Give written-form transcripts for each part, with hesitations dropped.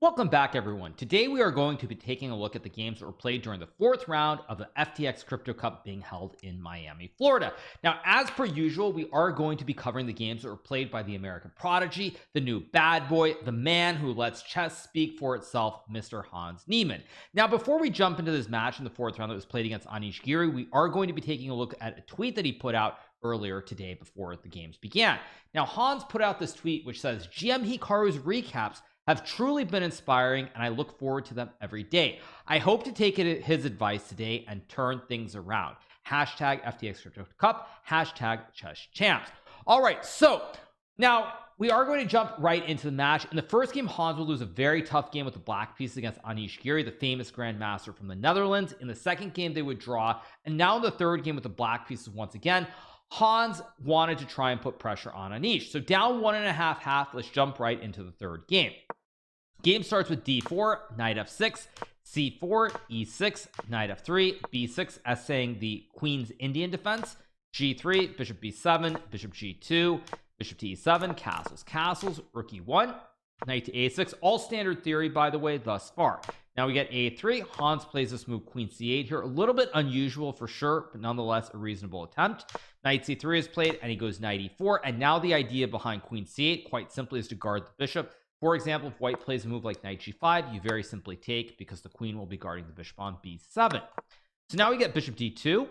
Welcome back, everyone. Today we are going to be taking a look at the games that were played during the fourth round of the FTX Crypto Cup being held in Miami, Florida. Now, as per usual, we are going to be covering the games that were played by the American prodigy, the new bad boy, the man who lets chess speak for itself, Mr. Hans Niemann. Now, before we jump into this match in the fourth round that was played against Anish Giri, we are going to be taking a look at a tweet that he put out earlier today before the games began. Now, Hans put out this tweet which says, GMHikaru's recaps have truly been inspiring, and I look forward to them every day. I hope to take his advice today and turn things around. Hashtag FTX Crypto Cup, hashtag Chess Champs. All right, so now we are going to jump right into the match. In the first game, Hans will lose a very tough game with the black piece against Anish Giri, the famous grandmaster from the Netherlands. In the second game, they would draw, and now in the third game with the black pieces once again, Hans wanted to try and put pressure on Anish. So down 1.5 half, let's jump right into the third game. Game starts with d4, knight f6, c4, e6, knight f3, b6, essaying the queen's Indian defense, g3, bishop b7, bishop g2, bishop to e7, castles, rook e1, knight to a6. All standard theory, by the way, thus far. Now we get a3. Hans plays this move queen c8 here. A little bit unusual for sure, but nonetheless a reasonable attempt. Knight c3 is played, and he goes knight e4. And now the idea behind queen c8, quite simply, is to guard the bishop. For example, if white plays a move like knight g5, you very simply take, because the queen will be guarding the bishop on b7. So now we get bishop d2,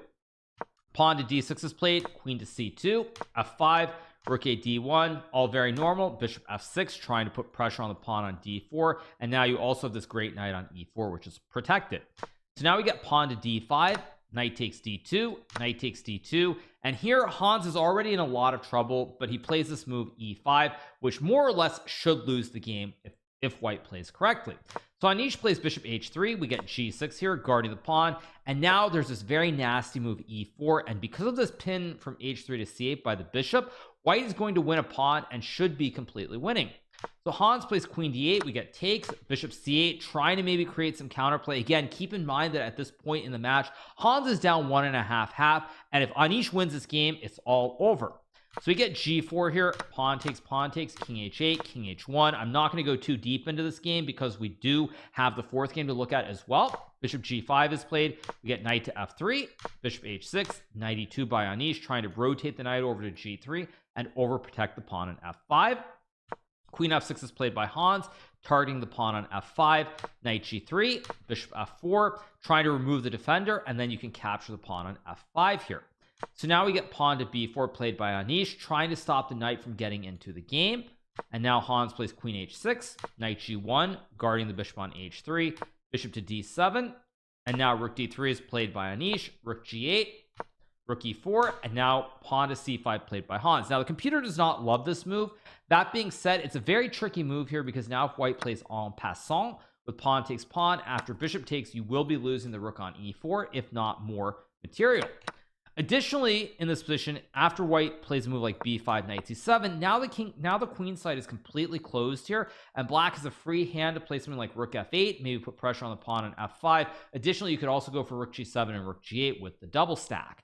pawn to d6 is played, queen to c2, f5, rook a d1, all very normal. Bishop f6, trying to put pressure on the pawn on d4, and now you also have this great knight on e4, which is protected. So now we get pawn to d5, knight takes d2, knight takes d2, and here Hans is already in a lot of trouble, but he plays this move e5, which more or less should lose the game if white plays correctly. So Anish plays bishop h3, we get g6 here, guarding the pawn, and now there's this very nasty move e4, and because of this pin from h3 to c8 by the bishop, white is going to win a pawn and should be completely winning. So Hans plays queen d8, we get takes, bishop c8, trying to maybe create some counterplay. Again, keep in mind that at this point in the match, Hans is down 1.5 half, and if Anish wins this game, it's all over. So we get g4 here, pawn takes, king h8, king h1. I'm not going to go too deep into this game because we do have the fourth game to look at as well. Bishop g5 is played, we get knight to f3, bishop h6, knight e2 by Anish, trying to rotate the knight over to g3 and overprotect the pawn on f5. Queen f6 is played by Hans, targeting the pawn on f5, knight g3, bishop f4, trying to remove the defender, and then you can capture the pawn on f5 here. So now we get pawn to b4 played by Anish, trying to stop the knight from getting into the game. And now Hans plays queen h6, knight g1, guarding the bishop on h3, bishop to d7, and now rook d3 is played by Anish, rook g8, rook e4, and now pawn to c5 played by Hans. Now the computer does not love this move. That being said, it's a very tricky move here because now if white plays en passant with pawn takes pawn, after bishop takes, you will be losing the rook on e4, if not more material. Additionally, in this position, after white plays a move like b5, knight c7, now the queen side is completely closed here, and black has a free hand to play something like rook f8, maybe put pressure on the pawn on f5. Additionally, you could also go for rook g7 and rook g8 with the double stack.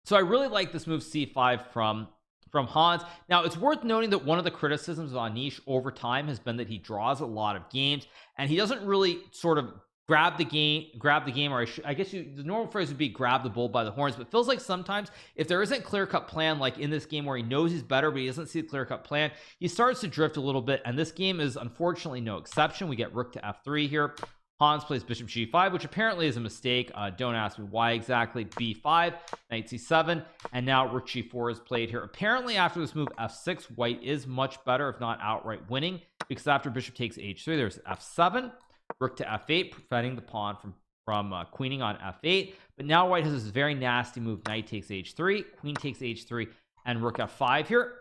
So I really like this move c5 from Hans. Now it's worth noting that one of the criticisms of Anish over time has been that he draws a lot of games and he doesn't really sort of grab the game, or I guess the normal phrase would be grab the bull by the horns, but it feels like sometimes if there isn't clear-cut plan, like in this game where he knows he's better but he doesn't see a clear-cut plan, he starts to drift a little bit, and this game is unfortunately no exception. We get rook to f3 here. Hans plays bishop g5, which apparently is a mistake. Don't ask me why exactly. b5, knight c7, and now rook g4 is played here. Apparently after this move f6, white is much better, if not outright winning, because after bishop takes h3, there's f7, rook to f8, preventing the pawn from queening on f8. But now white has this very nasty move, knight takes h3, queen takes h3, and rook f5 here.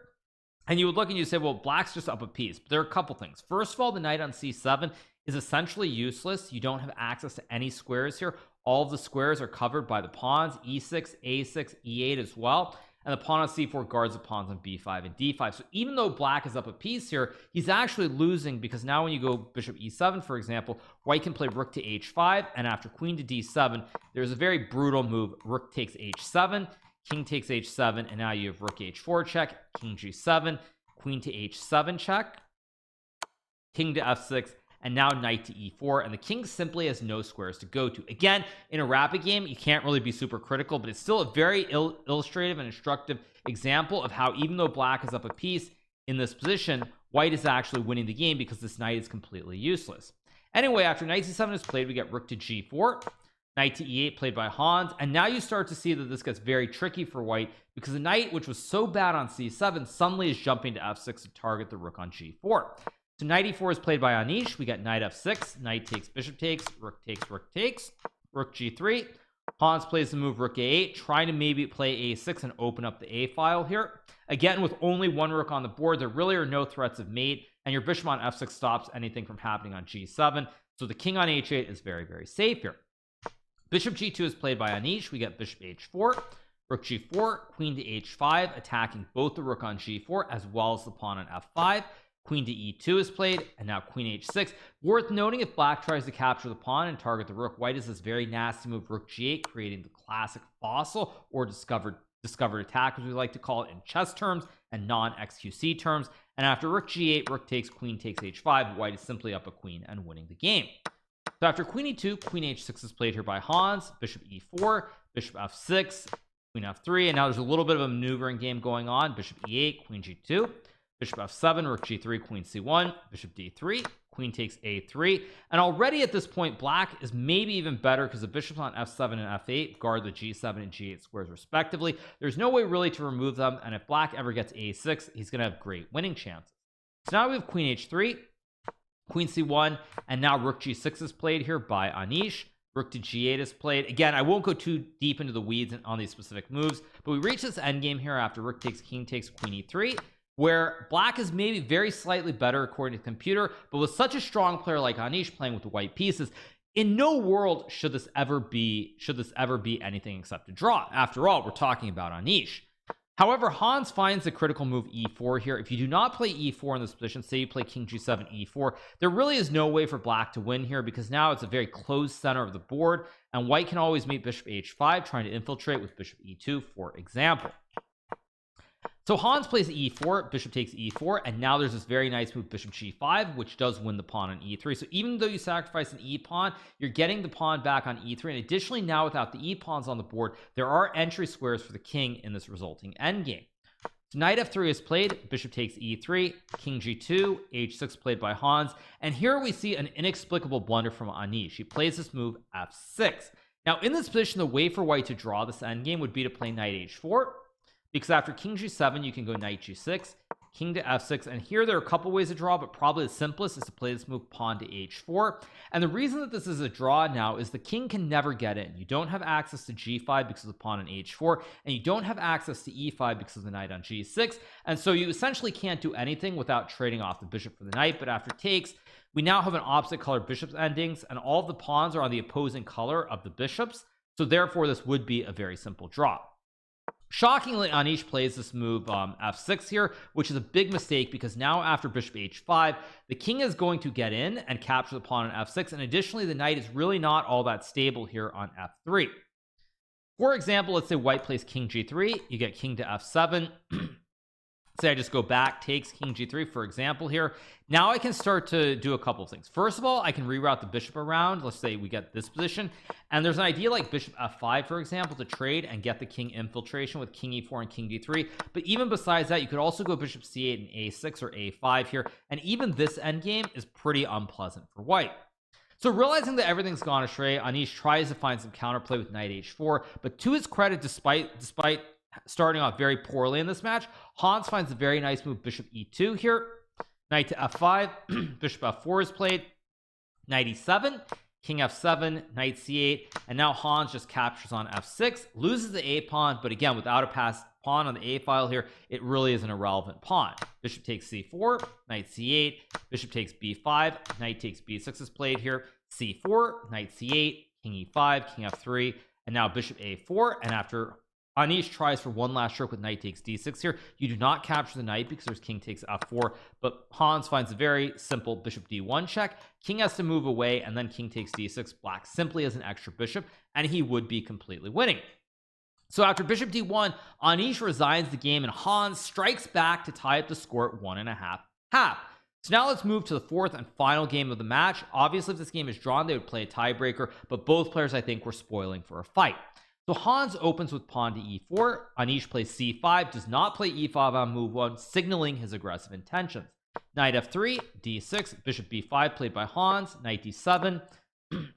And you would look and you say, well, black's just up a piece. But there are a couple things. First of all, the knight on c7 is essentially useless. You don't have access to any squares here. All of the squares are covered by the pawns, e6, a6, e8 as well, and the pawn on c4 guards the pawns on b5 and d5. So even though black is up a piece here, he's actually losing, because now when you go bishop e7, for example, white can play rook to h5, and after queen to d7, there's a very brutal move, rook takes h7, king takes h7, and now you have rook h4 check, king g7, queen to h7 check, king to f6, and now knight to e4, and the king simply has no squares to go to. Again, in a rapid game, you can't really be super critical, but it's still a very illustrative and instructive example of how, even though black is up a piece in this position, white is actually winning the game because this knight is completely useless. Anyway, after knight c7 is played, we get rook to g4, knight to e8 played by Hans, and now you start to see that this gets very tricky for white because the knight, which was so bad on c7, suddenly is jumping to f6 to target the rook on g4. So knight e4 is played by Anish. We get knight f6, knight takes, bishop takes, rook takes, rook takes, rook g3. Hans plays the move rook a8, trying to maybe play a6 and open up the a file here. Again, with only one rook on the board, there really are no threats of mate, and your bishop on f6 stops anything from happening on g7. So the king on h8 is very, very safe here. Bishop g2 is played by Anish. We get bishop h4, rook g4, queen to h5, attacking both the rook on g4 as well as the pawn on f5. Queen to e2 is played, and now queen h6. Worth noting, if black tries to capture the pawn and target the rook, white is this very nasty move rook g8, creating the classic fossil or discovered attack, as we like to call it in chess terms and non-XQC terms. And after rook g8, rook takes, queen takes h5, white is simply up a queen and winning the game. So after queen e2, queen h6 is played here by Hans, bishop e4, bishop f6, queen f3, and now there's a little bit of a maneuvering game going on. Bishop e8, queen g2, bishop f7, rook g3, queen c1, bishop d3, queen takes a3, and already at this point black is maybe even better because the bishops on f7 and f8 guard the g7 and g8 squares respectively. There's no way really to remove them, and if black ever gets a6, he's gonna have great winning chances. So now we have queen h3, queen c1, and now rook g6 is played here by Anish. Rook to g8 is played. Again, I won't go too deep into the weeds on these specific moves, but we reach this endgame here after rook takes, king takes, queen e3, where black is maybe very slightly better according to the computer, but with such a strong player like Anish playing with the white pieces, in no world should this ever be anything except a draw. After all, we're talking about Anish. However, Hans finds the critical move e4 here. If you do not play e4 in this position, say you play king g7 e4, there really is no way for black to win here because now it's a very closed center of the board, and white can always meet bishop h5 trying to infiltrate with bishop e2, for example. So Hans plays e4, bishop takes e4, and now there's this very nice move bishop g5, which does win the pawn on e3. So even though you sacrifice an e pawn, you're getting the pawn back on e3, and additionally now without the e pawns on the board, there are entry squares for the king in this resulting endgame. So knight f3 is played, bishop takes e3, king g2, h6 played by Hans, and here we see an inexplicable blunder from Anish. He plays this move f6. Now in this position, the way for white to draw this endgame would be to play knight h4, because after king g7 you can go knight g6, king to f6, and here there are a couple ways to draw, but probably the simplest is to play this move pawn to h4. And the reason that this is a draw now is the king can never get in. You don't have access to g5 because of the pawn on h4, and you don't have access to e5 because of the knight on g6, and so you essentially can't do anything without trading off the bishop for the knight. But after takes, we now have an opposite color bishop's endings, and all of the pawns are on the opposing color of the bishops, so therefore this would be a very simple draw. Shockingly, Anish plays this move f6 here, which is a big mistake because now after bishop h5, the king is going to get in and capture the pawn on f6, and additionally the knight is really not all that stable here on f3. For example, let's say white plays king g3, you get king to f7. Say I just go back, takes king g3 for example here. Now I can start to do a couple of things. First of all, I can reroute the bishop around. Let's say we get this position, and there's an idea like bishop f5 for example to trade and get the king infiltration with king e4 and king d3. But even besides that, you could also go bishop c8 and a6 or a5 here, and even this endgame is pretty unpleasant for white. So realizing that everything's gone astray, Anish tries to find some counterplay with knight h4, but to his credit, despite starting off very poorly in this match, Hans finds a very nice move bishop e2 here, knight to f5, bishop f4 is played, knight e7, king f7, knight c8, and now Hans just captures on f6, loses the a pawn, but again without a passed pawn on the a file here, it really is an irrelevant pawn. Bishop takes c4, knight c8, bishop takes b5, knight takes b6 is played here, c4, knight c8, king e5, king f3, and now bishop a4, and after Anish tries for one last stroke with knight takes d6 here, you do not capture the knight because there's king takes f4, but Hans finds a very simple bishop d1 check. King has to move away, and then king takes d6. Black simply has an extra bishop, and he would be completely winning. So after bishop d1, Anish resigns the game, and Hans strikes back to tie up the score at 1.5 half. So now let's move to the fourth and final game of the match. Obviously, if this game is drawn, they would play a tiebreaker, but both players, I think, were spoiling for a fight. So Hans opens with pawn to e4. Anish plays c5, does not play e5 on move 1, signaling his aggressive intentions. Knight f3, d6, bishop b5 played by Hans, knight d7,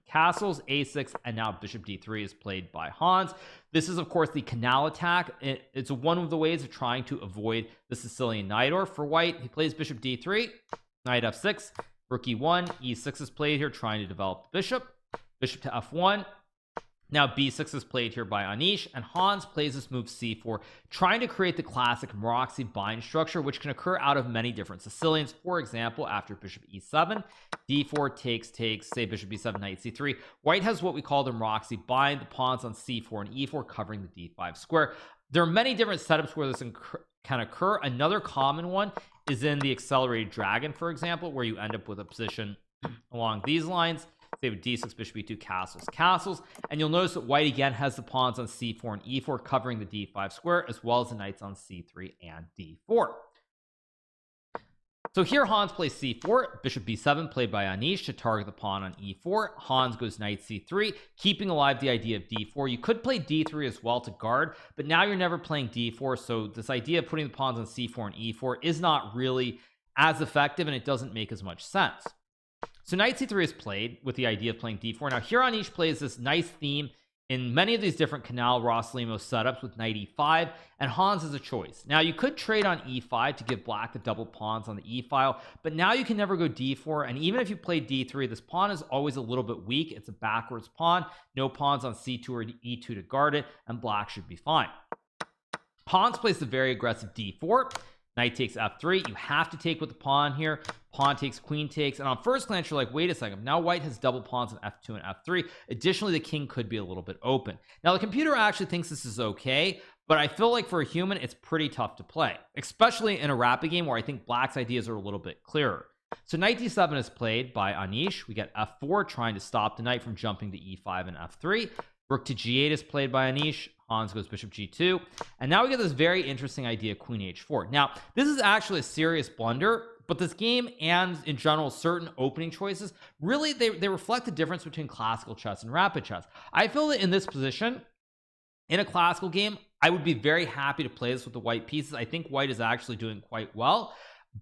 castles, a6, and now bishop d3 is played by Hans. This is, of course, the canal attack. It's one of the ways of trying to avoid the Sicilian knight. Or for white, he plays bishop d3, knight f6, rook e1, e6 is played here, trying to develop the bishop. Bishop to f1. Now b6 is played here by Anish, and Hans plays this move c4, trying to create the classic Maroczy bind structure, which can occur out of many different Sicilians. For example, after bishop e7, d4 takes, say bishop b7, knight c3. White has what we call the Maroczy bind, the pawns on c4 and e4 covering the d5 square. There are many different setups where this can occur. Another common one is in the accelerated dragon, for example, where you end up with a position along these lines. Say with d6, bishop e2, castles, and you'll notice that white again has the pawns on c4 and e4 covering the d5 square, as well as the knights on c3 and d4. So here Hans plays c4, bishop b7 played by Anish to target the pawn on e4. Hans goes knight c3, keeping alive the idea of d4. You could play d3 as well to guard, but now you're never playing d4, so this idea of putting the pawns on c4 and e4 is not really as effective, and it doesn't make as much sense. So knight c3 is played with the idea of playing d4. Now here Anish plays this nice theme in many of these different Canal Rosslimo setups with knight e5, and Hans is a choice. Now you could trade on e5 to give black the double pawns on the e file, but now you can never go d4, and even if you play d3, this pawn is always a little bit weak. It's a backwards pawn, no pawns on c2 or e2 to guard it, and black should be fine. Hans plays the very aggressive d4. Knight takes f3. You have to take with the pawn here. Pawn takes, queen takes, and on first glance you're like, wait a second, now white has double pawns on f2 and f3. Additionally, the king could be a little bit open. Now the computer actually thinks this is okay, but I feel like for a human it's pretty tough to play, especially in a rapid game where I think black's ideas are a little bit clearer. So knight d7 is played by Anish. We get f4, trying to stop the knight from jumping to e5 and f3. Rook to g8 is played by Anish. Hans goes bishop g2, and now we get this very interesting idea, queen h4. Now this is actually a serious blunder, but this game and in general certain opening choices really they reflect the difference between classical chess and rapid chess. I feel that in this position in a classical game I would be very happy to play this with the white pieces. I think white is actually doing quite well,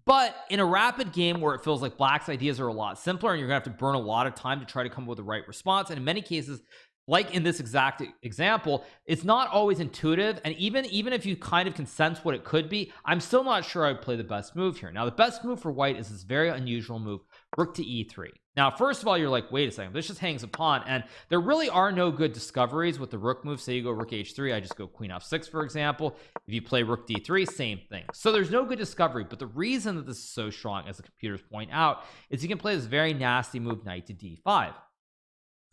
but in a rapid game where it feels like black's ideas are a lot simpler and you're gonna have to burn a lot of time to try to come up with the right response, and in many cases, like in this exact example, it's not always intuitive, and even if you kind of can sense what it could be, I'm still not sure I would play the best move here. Now the best move for white is this very unusual move, rook to e3. Now first of all, you're like, wait a second, this just hangs a pawn, and there really are no good discoveries with the rook move. Say you go rook h3, I just go queen f6, for example. If you play rook d3, same thing. So there's no good discovery, but the reason that this is so strong, as the computers point out, is you can play this very nasty move, knight to d5.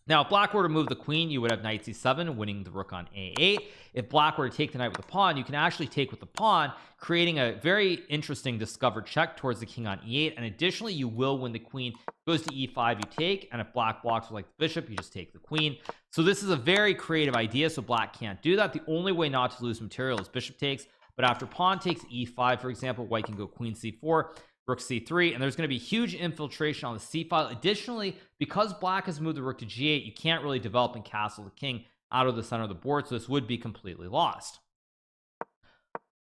Now if black were to move the queen, you would have knight c7 winning the rook on a8. If black were to take the knight with the pawn, you can actually take with the pawn, creating a very interesting discovered check towards the king on e8, and additionally you will win the queen. Goes to e5, you take, and if black blocks with like the bishop, you just take the queen. So this is a very creative idea, so black can't do that. The only way not to lose material is bishop takes, but after pawn takes e5, for example, white can go queen c4, rook c3, and there's going to be huge infiltration on the c file. Additionally, because black has moved the rook to g8, you can't really develop and castle the king out of the center of the board, so this would be completely lost.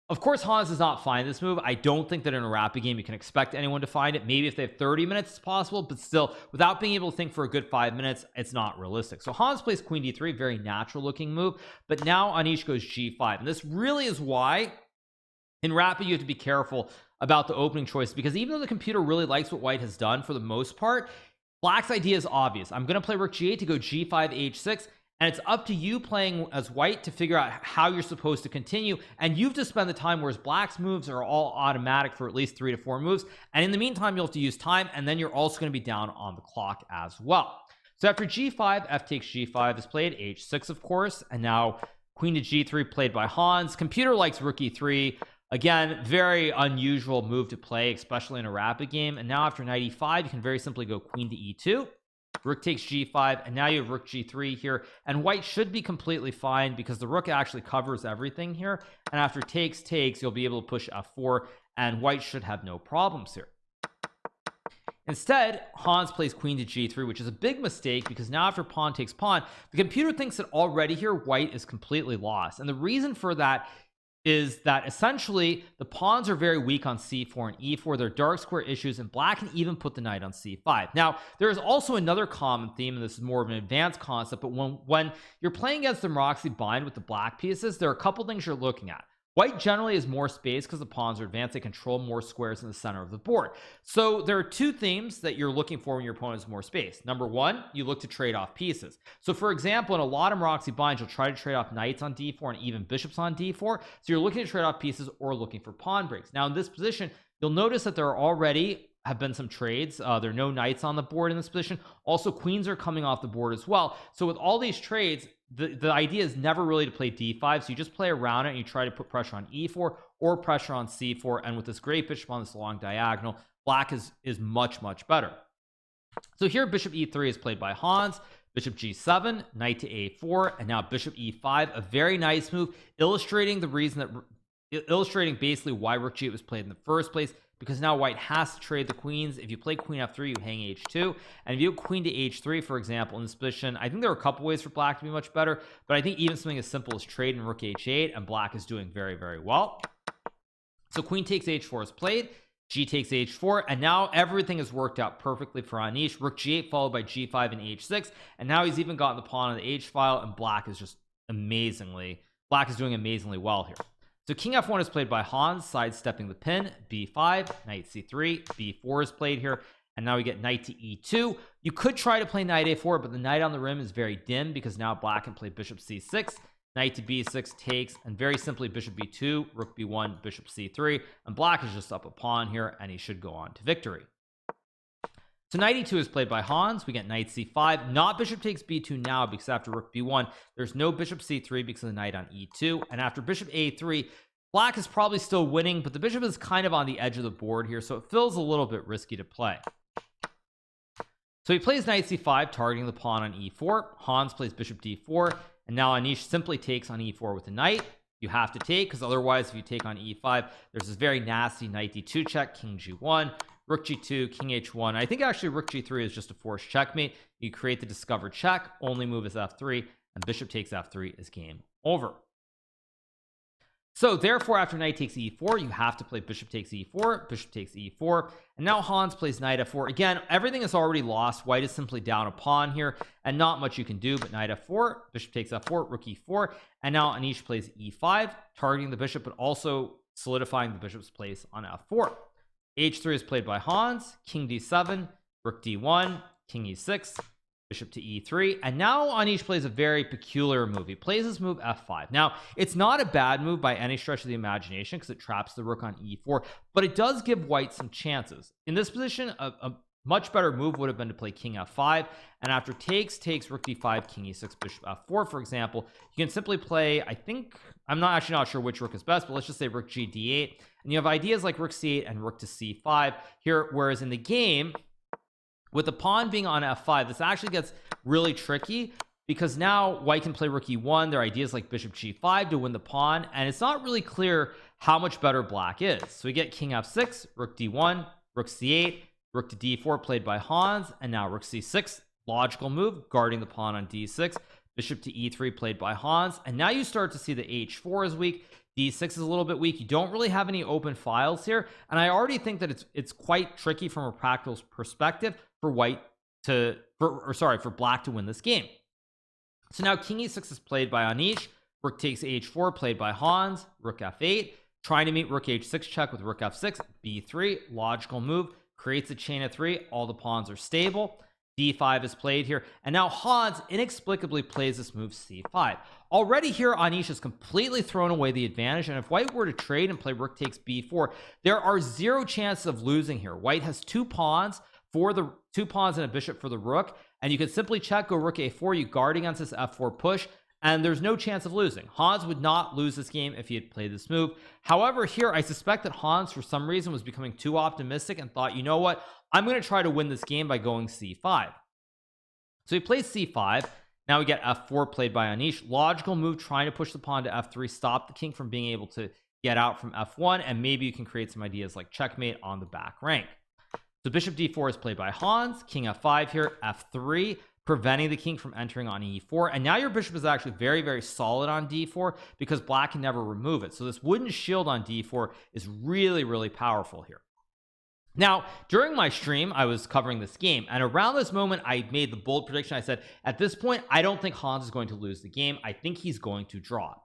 Of course, Hans does not find this move. I don't think that in a rapid game you can expect anyone to find it. Maybe if they have 30 minutes it's possible, but still, without being able to think for a good 5 minutes, it's not realistic. So Hans plays queen d3, very natural looking move, but now Anish goes g5, and this really is why in rapid you have to be careful about the opening choice, because even though the computer really likes what white has done for the most part, black's idea is obvious. I'm going to play rook g8 to go g5 h6, and it's up to you playing as white to figure out how you're supposed to continue, and you have to spend the time, whereas black's moves are all automatic for at least 3 to 4 moves, and in the meantime you'll have to use time, and then you're also going to be down on the clock as well. So after g5, f takes g5 is played, h6 of course, and now queen to g3 played by Hans. Computer likes rook e3. Again, very unusual move to play, especially in a rapid game. And now after knight e5, you can very simply go queen to e2, rook takes g5, and now you have rook g3 here, and white should be completely fine because the rook actually covers everything here, and after takes, you'll be able to push f4, and white should have no problems here. Instead, Hans plays queen to g3, which is a big mistake because now after pawn takes pawn, the computer thinks that already here white is completely lost. And the reason for that is that essentially the pawns are very weak on c4 and e4. They're dark square issues, and black can even put the knight on c5. Now there is also another common theme, and this is more of an advanced concept, but when you're playing against the Marozzi bind with the black pieces, there are a couple things you're looking at. White generally has more space because the pawns are advanced. They control more squares in the center of the board. So there are two themes that you're looking for when your opponent has more space. Number one, you look to trade off pieces. So for example, in a lot of Marozzi binds, you'll try to trade off knights on d4 and even bishops on d4. So you're looking to trade off pieces or looking for pawn breaks. Now in this position, you'll notice that there are already have been some trades. There are no knights on the board in this position. Also, queens are coming off the board as well. So with all these trades, the idea is never really to play d5, so you just play around it and you try to put pressure on e4 or pressure on c4. And with this great bishop on this long diagonal, black is much better. So here bishop e3 is played by Hans, bishop g7, knight to a4, and now bishop e5, a very nice move, illustrating the reason that illustrating basically why rook g8 was played in the first place, because now white has to trade the queens. If you play queen f3, you hang h2, and if you have queen to h3, for example, in this position, I think there are a couple ways for black to be much better, but I think even something as simple as trade in rook h8, and black is doing very well. So queen takes h4 is played, g takes h4, and now everything has worked out perfectly for Anish. Rook g8 followed by g5 and h6, and now he's even gotten the pawn on the h file, and black is doing amazingly well here. So king f1 is played by Hans, sidestepping the pin. b5, knight c3, b4 is played here, and now we get knight to e2. You could try to play knight a4, but the knight on the rim is very dim because now black can play bishop c6, knight to b6 takes, and very simply bishop b2, rook b1, bishop c3, and black is just up a pawn here, and he should go on to victory. So knight e2 is played by Hans. We get knight c5, not bishop takes b2 now, because after rook b1 there's no bishop c3 because of the knight on e2, and after bishop a3 black is probably still winning, but the bishop is kind of on the edge of the board here, so it feels a little bit risky to play. So he plays knight c5, targeting the pawn on e4. Hans plays bishop d4, and now Anish simply takes on e4 with the knight. You have to take, because otherwise if you take on e5 there's this very nasty knight d2 check, king g1, rook g2, king h1. I think actually rook g3 is just a forced checkmate. You create the discovered check, only move is f3, and bishop takes f3 is game over. So therefore after knight takes e4 you have to play bishop takes e4, bishop takes e4, and now Hans plays knight f4. Again, everything is already lost. White is simply down a pawn here and not much you can do, but knight f4, bishop takes f4, rook e4, and now Anish plays e5, targeting the bishop but also solidifying the bishop's place on f4. h3 is played by Hans, king d7, rook d1, king e6, bishop to e3, and now Anish plays a very peculiar move. He plays this move f5. Now it's not a bad move by any stretch of the imagination because it traps the rook on e4, but it does give white some chances. In this position, a much better move would have been to play king f5, and after takes rook d5, king e6, bishop f4, for example. You can simply play, I think, I'm actually not sure which rook is best, but let's just say rook g d8, and you have ideas like rook c8 and rook to c5 here, whereas in the game with the pawn being on f5 this actually gets really tricky because now white can play rook e1. There are ideas like bishop g5 to win the pawn, and it's not really clear how much better black is. So we get king f6, rook d1, rook c8, rook to d4 played by Hans, and now rook c6, logical move, guarding the pawn on d6, bishop to e3 played by Hans, and now you start to see the h4 is weak, d6 is a little bit weak. You don't really have any open files here, and I already think that it's quite tricky from a practical perspective for black to win this game. So now king e6 is played by Anish, rook takes h4 played by Hans, rook f8, trying to meet rook h6 check with rook f6, b3, logical move, creates a chain of 3, all the pawns are stable, d5 is played here, and now Hans inexplicably plays this move c5. Already here Anish has completely thrown away the advantage, and if white were to trade and play rook takes b4 there are zero chances of losing here. White has two pawns and a bishop for the rook, and you can simply check, go rook a4, you guard against this f4 push, and there's no chance of losing. Hans would not lose this game if he had played this move. However, here I suspect that Hans for some reason was becoming too optimistic and thought, you know what, I'm going to try to win this game by going c5. So he plays c5. Now we get f4 played by Anish, logical move, trying to push the pawn to f3, stop the king from being able to get out from f1, and maybe you can create some ideas like checkmate on the back rank. So bishop d4 is played by Hans. King f5 here, f3, preventing the king from entering on e4. And now your bishop is actually very, very solid on d4 because black can never remove it. So this wooden shield on d4 is really, really powerful here. Now, during my stream, I was covering this game, and around this moment, I made the bold prediction. I said, at this point, I don't think Hans is going to lose the game. I think he's going to draw.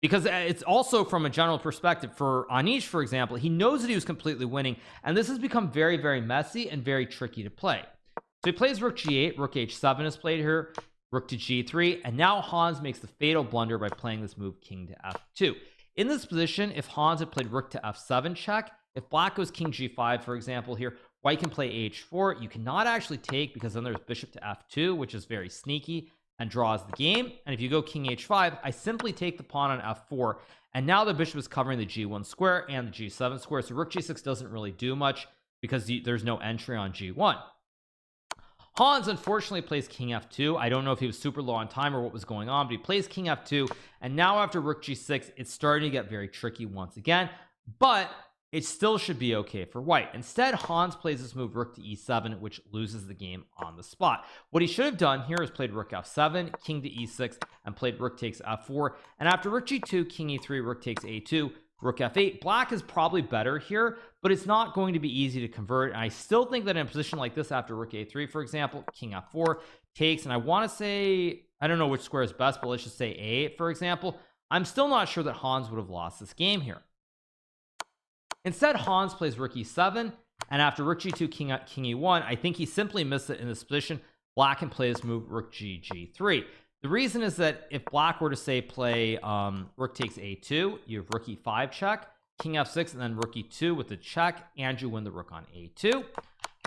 Because it's also from a general perspective for Anish, for example, he knows that he was completely winning, and this has become very, very messy and very tricky to play. So he plays rook g8, rook h7 is played here, rook to g3, and now Hans makes the fatal blunder by playing this move king to f2. In this position, if Hans had played rook to f7 check, if black goes king g5, for example, here, white can play h4. You cannot actually take because then there's bishop to f2, which is very sneaky and draws the game. And if you go king h5, I simply take the pawn on f4. And now the bishop is covering the g1 square and the g7 square. So rook g6 doesn't really do much because there's no entry on g1. Hans unfortunately plays king f2. I don't know if he was super low on time or what was going on, but he plays king f2. And now after rook g6, it's starting to get very tricky once again. But it still should be okay for white. Instead, Hans plays this move rook to e7, which loses the game on the spot. What he should have done here is played rook f7, king to e6, and played rook takes f4. And after rook g2, king e3, rook takes a2, rook f8. Black is probably better here, but it's not going to be easy to convert. And I still think that in a position like this, after rook a3, for example, king f4 takes, and I want to say, I don't know which square is best, but let's just say a8, for example. I'm still not sure that Hans would have lost this game here. Instead, Hans plays rook e7, and after rook g2, king e1, I think he simply missed it in this position. Black can play this move rook g3. The reason is that if black were to say play rook takes a2, you have rook e5 check, king f6, and then rook e2 with the check, and you win the rook on a2.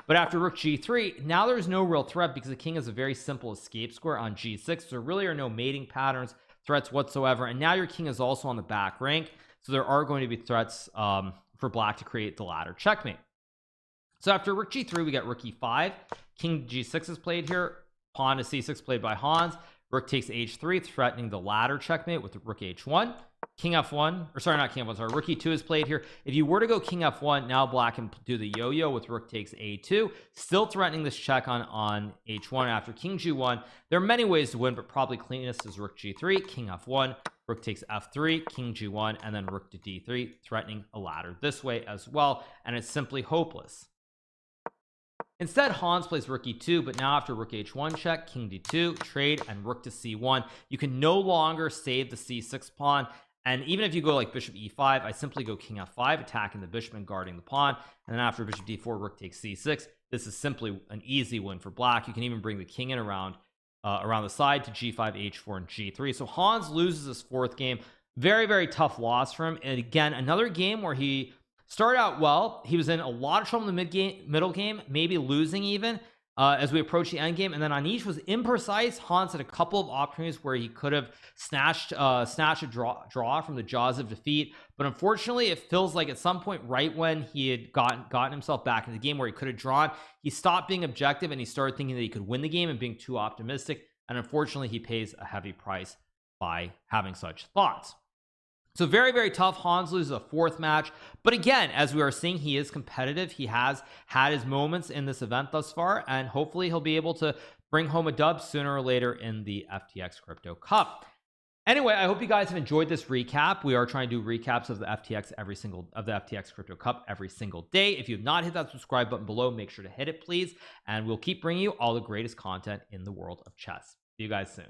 But after rook g3, now there's no real threat because the king is a very simple escape square on g6. So there really are no mating patterns, threats whatsoever. And now your king is also on the back rank. So there are going to be threats for black to create the ladder checkmate. So after rook g3, we get rook e5, king g6 is played here, pawn to c6 played by Hans, rook takes h3, threatening the ladder checkmate with rook h1, king f1, or sorry, not king f1, sorry, rook e2 is played here. If you were to go king f1, now black can do the yo-yo with rook takes a2, still threatening this check on h1 after king g1. There are many ways to win, but probably cleanest is rook g3, king f1, rook takes f3, king g1, and then rook to d3, threatening a ladder this way as well, and it's simply hopeless. Instead, Hans plays rook e2, but now after rook h1 check, king d2, trade, and rook to c1, you can no longer save the c6 pawn. And even if you go like bishop e5, I simply go king f5, attacking the bishop and guarding the pawn. And then after bishop d4, rook takes c6. This is simply an easy win for black. You can even bring the king in around the side to g5, h4, and g3. So Hans loses his fourth game. Very, very tough loss for him. And again, another game where he started out well. He was in a lot of trouble in the middle game, maybe losing even as we approach the end game. And then Anish was imprecise. Hans had a couple of opportunities where he could have snatched a draw from the jaws of defeat. But unfortunately, it feels like at some point right when he had gotten himself back in the game where he could have drawn, he stopped being objective and he started thinking that he could win the game and being too optimistic. And unfortunately, he pays a heavy price by having such thoughts. So very, very tough. Hans loses a fourth match. But again, as we are seeing, he is competitive. He has had his moments in this event thus far, and hopefully he'll be able to bring home a dub sooner or later in the FTX Crypto Cup. Anyway, I hope you guys have enjoyed this recap. We are trying to do recaps of the FTX Crypto Cup every single day. If you have not hit that subscribe button below, make sure to hit it, please. And we'll keep bringing you all the greatest content in the world of chess. See you guys soon.